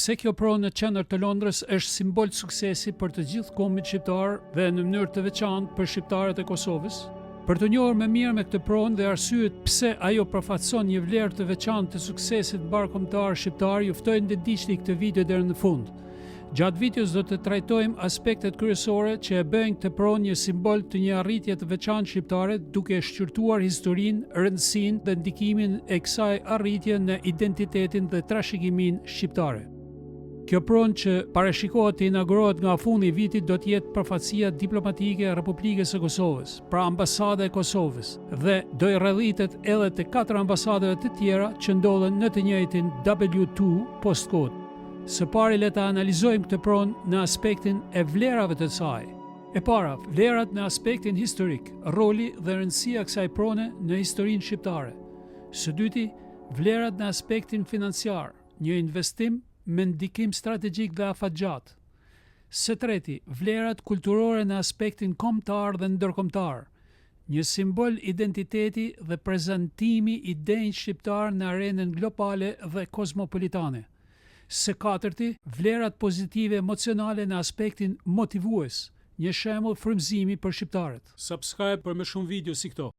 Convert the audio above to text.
Pse kjo pronë në qendër të Londrës është simbol suksesi për të gjithë kombin shqiptar dhe në mënyrë të veçantë për shqiptarët e Kosovës? Për të njohur më mirë me këtë pronë dhe arsyet pse ajo përfaqëson një vlerë të veçantë të suksesit mbarkombëtar shqiptar, ju ftoj të ndiqni këtë video deri në fund. Gjatë videos do të trajtojmë aspektet kryesore që e bëjnë këtë pronë një simbol të një arritje të veçantë shqiptare, duke shqyrtuar historinë, rëndësinë dhe ndikimin e kësaj arritje në identitetin dhe trashëgiminë shqiptare. Kjo pronë që parashikohet të inaugurohet nga fundi i vitit do të jetë përfaqësia diplomatike e Republikës së Kosovës, pra ambasada e Kosovës, dhe do i rrëdhitet edhe të 4 ambasadave të tjera që ndodhen në të njëjtin W2 postkod. Së pari le ta analizojmë këtë pronë në aspektin e vlerave të saj. E para, vlerat në aspektin historik, roli dhe rëndësia e kësaj prone në historinë shqiptare. Së dyti, vlerat në aspektin financiar, një investim me ndikim strategjik dhe afatgjat. Së treti, vlerat kulturore në aspektin kombëtar dhe ndërkombëtar, një simbol identiteti dhe prezantimi i denjë shqiptar në arenën globale dhe kozmopolitane. Së katërti, vlerat pozitive emocionale në aspektin motivues, një shembull frymëzimi për shqiptarët. Subscribe për më shumë video si këto.